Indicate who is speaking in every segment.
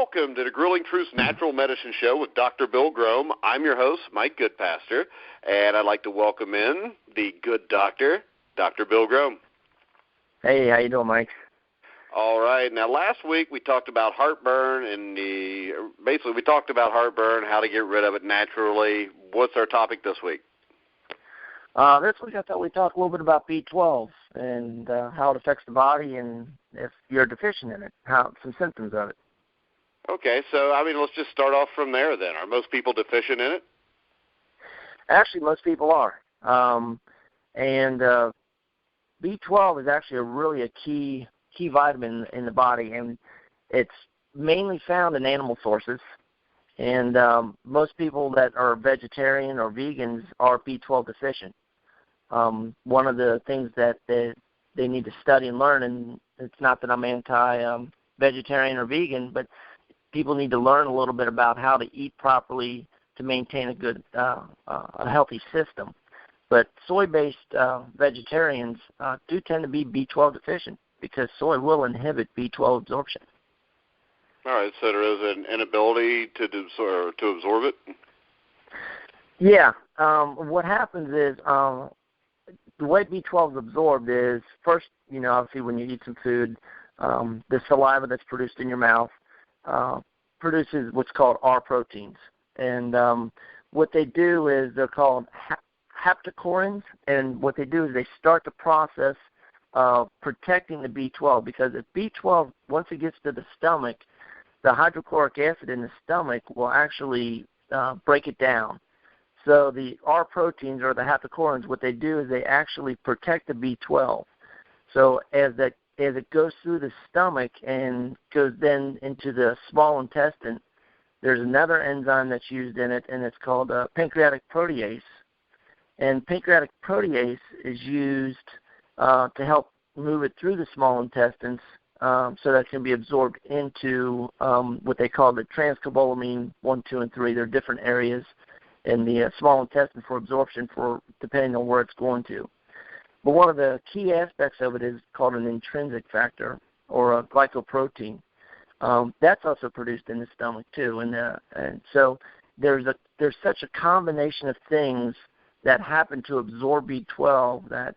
Speaker 1: welcome to the Grueling Truths Natural Medicine Show with Dr. Bill Grome. I'm your host, Mike Goodpaster, and I'd like to welcome in the good doctor, Dr. Bill Grome.
Speaker 2: Hey, how you doing, Mike?
Speaker 1: All right. Now, last week we talked about heartburn, and we talked about heartburn, how to get rid of it naturally. What's our topic this week?
Speaker 2: This week I thought we'd talk a little bit about B12 and how it affects the body and if you're deficient in it, some symptoms of it.
Speaker 1: Okay, so, let's just start off from there then. Are most people deficient in it?
Speaker 2: Actually, most people are. And B12 is actually a key vitamin in the body, and it's mainly found in animal sources. And most people that are vegetarian or vegans are B12 deficient. One of the things that they need to study and learn, and it's not that I'm anti-vegetarian or vegan, but people need to learn a little bit about how to eat properly to maintain a good, a healthy system. But soy-based vegetarians do tend to be B12 deficient because soy will inhibit B12 absorption.
Speaker 1: All right, so there is an inability to absorb it?
Speaker 2: Yeah. What happens is the way B12 is absorbed is first, obviously when you eat some food, the saliva that's produced in your mouth produces what's called R proteins. And what they do is they're called haptocorins, and what they do is they start the process of protecting the B12, because if B12, once it gets to the stomach, the hydrochloric acid in the stomach will actually break it down. So the R proteins, or the haptocorins, what they do is they actually protect the B12. So as it goes through the stomach and goes then into the small intestine, there's another enzyme that's used in it, and it's called pancreatic protease. And pancreatic protease is used to help move it through the small intestines so that it can be absorbed into what they call the transcobalamin 1, 2, and 3. There are different areas in the small intestine for absorption depending on where it's going to. But one of the key aspects of it is called an intrinsic factor, or a glycoprotein. That's also produced in the stomach too, and so there's such a combination of things that happen to absorb B12 that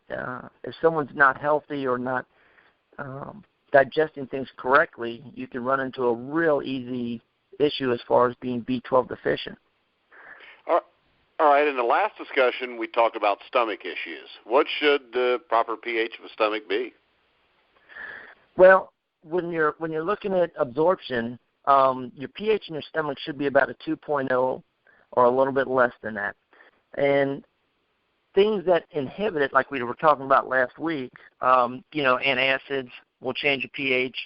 Speaker 2: if someone's not healthy or not digesting things correctly, you can run into a real easy issue as far as being B12 deficient.
Speaker 1: All right, in the last discussion, we talked about stomach issues. What should the proper pH of a stomach be?
Speaker 2: Well, when you're looking at absorption, your pH in your stomach should be about a 2.0 or a little bit less than that. And things that inhibit it, like we were talking about last week, antacids will change your pH.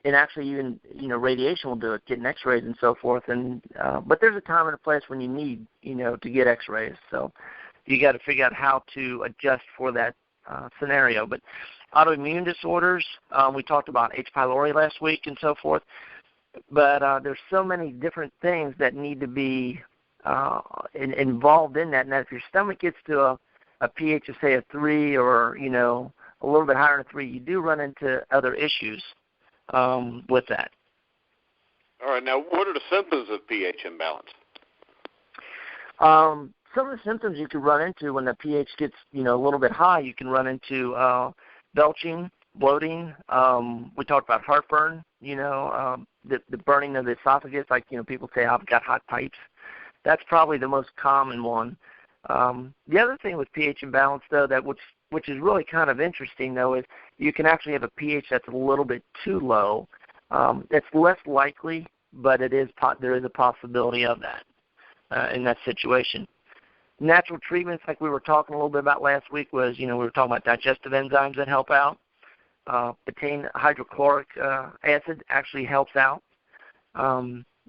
Speaker 2: And actually even, radiation will do it, getting x-rays and so forth. And but there's a time and a place when you need, to get x-rays. So you got to figure out how to adjust for that scenario. But autoimmune disorders, we talked about H. pylori last week and so forth. But there's so many different things that need to be involved in that. And if your stomach gets to a pH of, say, a 3 or, a little bit higher than a 3, you do run into other issues with that.
Speaker 1: All right. Now, what are the symptoms of pH imbalance?
Speaker 2: Some of the symptoms you can run into when the pH gets, a little bit high, you can run into belching, bloating. We talked about heartburn, the burning of the esophagus, like, people say, I've got hot pipes. That's probably the most common one. The other thing with pH imbalance, though, which is really kind of interesting, though, is you can actually have a pH that's a little bit too low. It's less likely, but there is a possibility of that in that situation. Natural treatments, like we were talking a little bit about last week, was, we were talking about digestive enzymes that help out. Betaine hydrochloric acid actually helps out.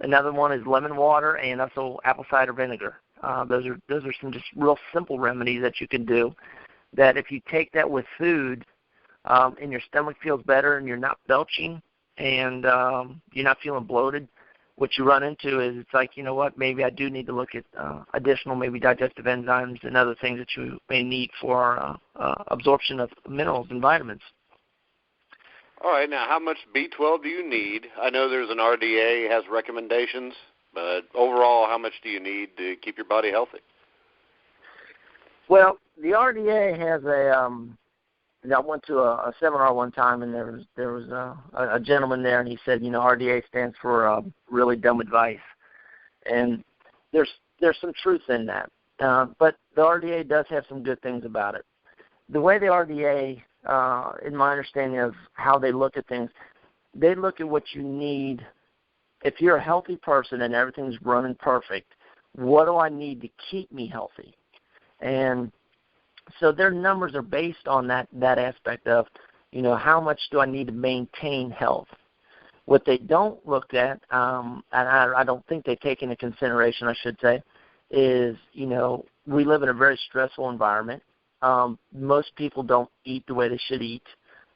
Speaker 2: Another one is lemon water and also apple cider vinegar. Those are some just real simple remedies that you can do, that if you take that with food and your stomach feels better and you're not belching and you're not feeling bloated, what you run into is it's like, maybe I do need to look at additional maybe digestive enzymes and other things that you may need for absorption of minerals and vitamins.
Speaker 1: All right, now how much B12 do you need? I know there's an RDA has recommendations, but overall, how much do you need to keep your body healthy?
Speaker 2: Well, the RDA has I went to a seminar one time, and there was a gentleman there, and he said, RDA stands for really dumb advice, and there's some truth in that. But the RDA does have some good things about it. The way the RDA, in my understanding of how they look at things, they look at what you need. If you're a healthy person and everything's running perfect, what do I need to keep me healthy? And so their numbers are based on that aspect of, how much do I need to maintain health? What they don't look at, and I don't think they take into consideration, I should say, is, we live in a very stressful environment. Most people don't eat the way they should eat.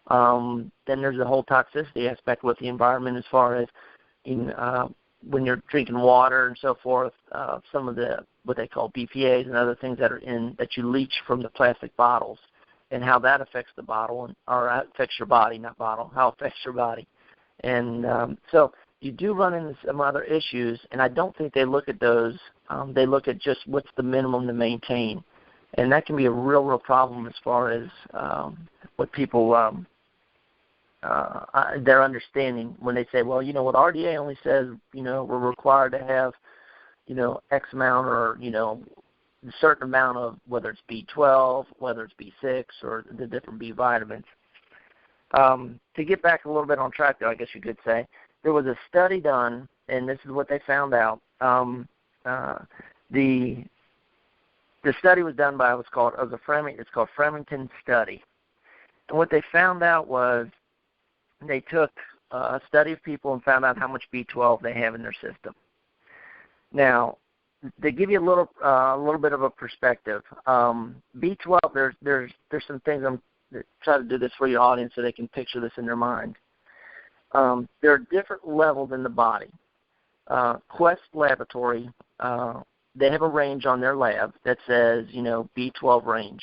Speaker 2: Then there's the whole toxicity aspect with the environment as far as when you're drinking water and so forth, some of the what they call BPAs and other things that you leach from the plastic bottles, and how that affects the bottle or affects your body, not bottle, how it affects your body. And so you do run into some other issues, and I don't think they look at those. They look at just what's the minimum to maintain. And that can be a real problem as far as what people, their understanding when they say, well, what RDA only says, we're required to have, X amount or, a certain amount of, whether it's B12, whether it's B6, or the different B vitamins. To get back a little bit on track, though, I guess you could say, there was a study done, and this is what they found out. The study was done by it's called Framingham study. And what they found out was they took a study of people and found out how much B12 they have in their system. Now, they give you a little bit of a perspective. B12, there's some things I'm trying to do this for your audience so they can picture this in their mind. There are different levels in the body. Quest Laboratory, they have a range on their lab that says, B12 range,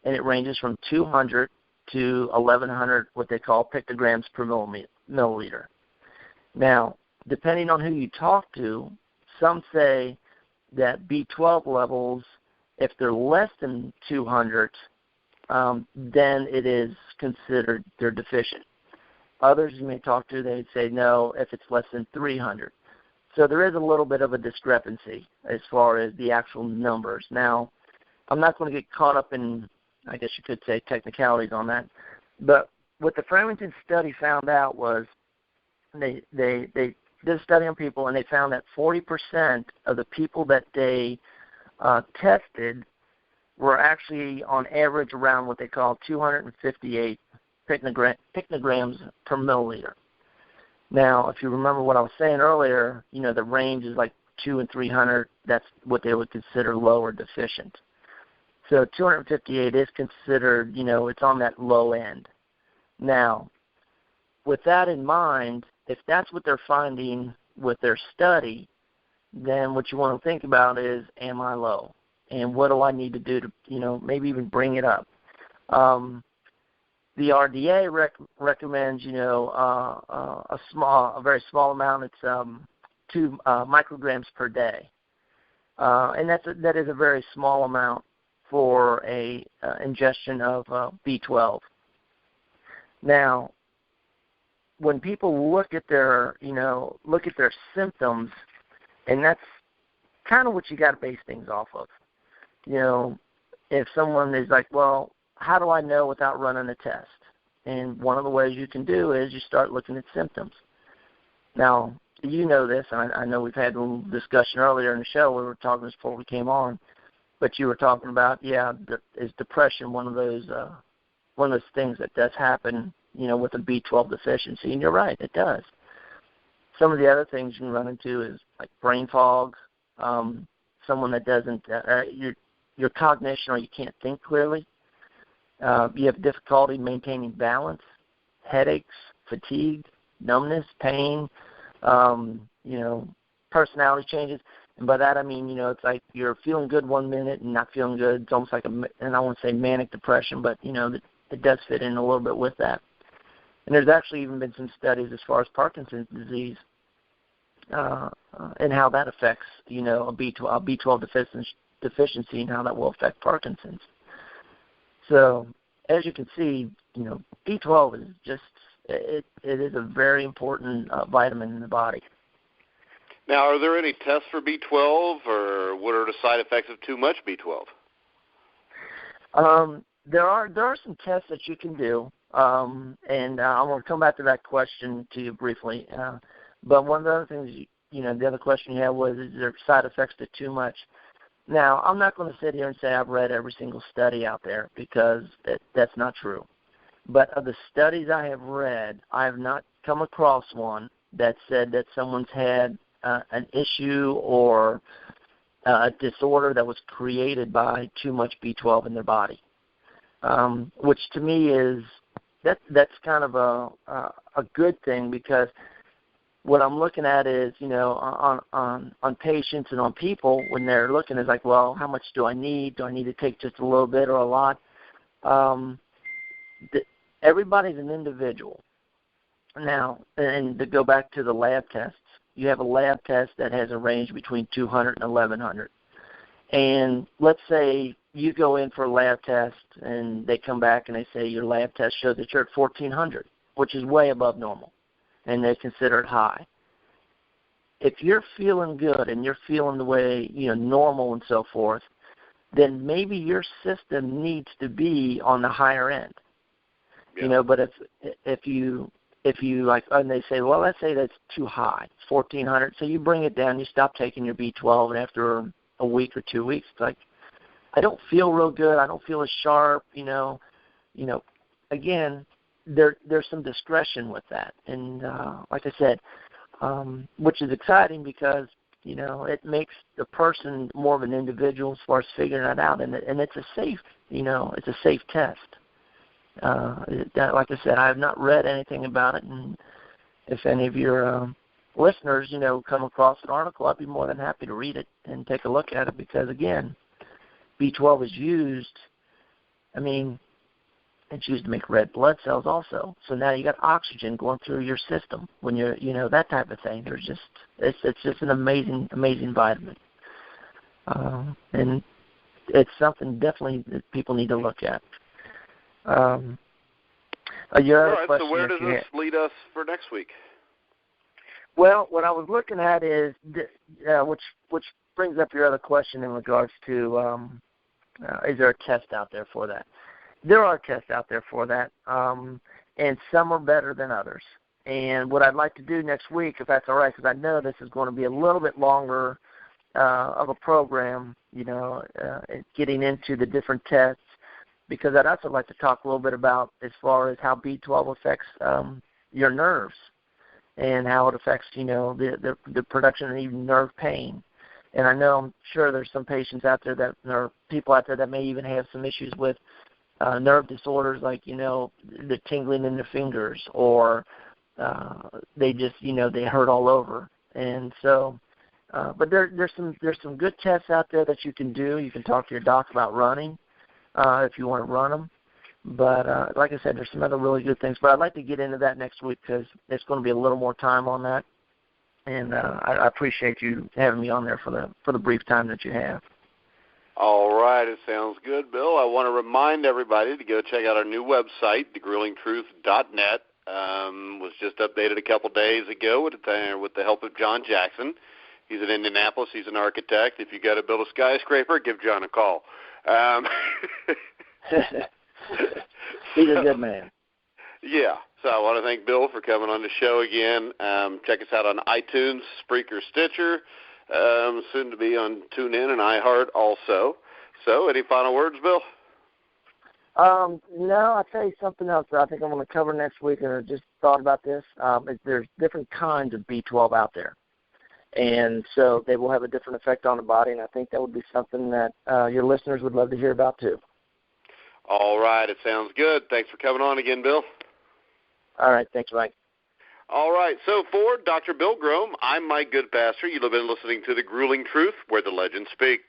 Speaker 2: and it ranges from 200 to 1,100, what they call picograms per milliliter. Now, depending on who you talk to, some say that B12 levels, if they're less than 200, then it is considered they're deficient. Others you may talk to, they'd say no if it's less than 300. So there is a little bit of a discrepancy as far as the actual numbers. Now, I'm not going to get caught up in, I guess you could say, technicalities on that. But what the Framingham study found out was they did a study on people, and they found that 40% of the people that they tested were actually on average around what they call 258 picograms per milliliter. Now, if you remember what I was saying earlier, the range is like 200 and 300. That's what they would consider low or deficient. So 258 is considered, it's on that low end. Now, with that in mind, if that's what they're finding with their study, then what you want to think about is, am I low? And what do I need to do to, maybe even bring it up? The RDA recommends, a very small amount. It's 2 micrograms per day, and that is a very small amount for a ingestion of B12. Now, when people look at their symptoms, and that's kind of what you got to base things off of. If someone is like, well, how do I know without running a test? And one of the ways you can do is you start looking at symptoms. Now, you know this, and I know we've had a little discussion earlier in the show. We were talking this before we came on, but you were talking about, is depression one of those things that does happen, with a B12 deficiency? And you're right, it does. Some of the other things you can run into is like brain fog, someone that doesn't, your cognition, or you can't think clearly. You have difficulty maintaining balance, headaches, fatigue, numbness, pain, personality changes. And by that I mean, it's like you're feeling good one minute and not feeling good. It's almost like and I won't say manic depression, but, it does fit in a little bit with that. And there's actually even been some studies as far as Parkinson's disease and how that affects, a B12 deficiency and how that will affect Parkinson's. So as you can see, B12 is just, it is a very important vitamin in the body.
Speaker 1: Now, are there any tests for B12, or what are the side effects of too much B12?
Speaker 2: There are some tests that you can do, and I'm going to come back to that question to you briefly. But one of the other things, the other question you had was, is there side effects to too much? Now, I'm not going to sit here and say I've read every single study out there, because that's not true. But of the studies I have read, I have not come across one that said that someone's had an issue or a disorder that was created by too much B12 in their body, which to me is that's kind of a good thing, because what I'm looking at is, on patients and on people, when they're looking, is like, well, how much do I need? Do I need to take just a little bit or a lot? Everybody's an individual. Now, and to go back to the lab tests, you have a lab test that has a range between 200 and 1,100. And let's say you go in for a lab test and they come back and they say your lab test showed that you're at 1,400, which is way above normal, and they consider it high. If you're feeling good and you're feeling the way, normal and so forth, then maybe your system needs to be on the higher end. Yeah. But if you like, and they say, well, let's say that's too high, it's 1,400, so you bring it down, you stop taking your B12, and after a week or 2 weeks, it's like, I don't feel real good, I don't feel as sharp, again, there's some discretion with that. And like I said, which is exciting, because, it makes the person more of an individual as far as figuring that out, and it's a safe, it's a safe test. Like I said, I have not read anything about it, and if any of your listeners, come across an article, I'd be more than happy to read it and take a look at it, because, again, B12 is used, it's used to make red blood cells also. So now you got oxygen going through your system when you're, that type of thing. It's just an amazing, amazing vitamin. And it's something definitely that people need to look at. All right,
Speaker 1: so where does this lead us for next week?
Speaker 2: Well, what I was looking at is, which brings up your other question in regards to, is there a test out there for that? There are tests out there for that, and some are better than others. And what I'd like to do next week, if that's all right, because I know this is going to be a little bit longer of a program, getting into the different tests, because I'd also like to talk a little bit about as far as how B12 affects your nerves and how it affects, the production of even nerve pain. And I'm sure there's some patients out there or people out there that may even have some issues with nerve disorders, like, the tingling in their fingers, or they just, they hurt all over. And so, but there's some good tests out there that you can do. You can talk to your doc about running. If you want to run them. But like I said, there's some other really good things. But I'd like to get into that next week, because there's going to be a little more time on that. And I appreciate you having me on there for the brief time that you have.
Speaker 1: All right, it sounds good, Bill. I want to remind everybody to go check out our new website, thegruelingtruth.net. Was just updated a couple days ago with the help of John Jackson. He's in Indianapolis. He's an architect. If you got to build a skyscraper, give John a call.
Speaker 2: He's a good man.
Speaker 1: Yeah. So I want to thank Bill for coming on the show again. Check us out on iTunes, Spreaker, Stitcher, soon to be on TuneIn and iHeart also. So any final words, Bill?
Speaker 2: No, I'll tell you something else that I think I'm going to cover next week, and I just thought about this. There's different kinds of B12 out there. And so they will have a different effect on the body, and I think that would be something that your listeners would love to hear about too.
Speaker 1: All right, it sounds good. Thanks for coming on again, Bill.
Speaker 2: All right, thanks, Mike.
Speaker 1: All right, so for Dr. Bill Grome, I'm Mike Goodpaster. You've been listening to The Grueling Truth, where the legends speak.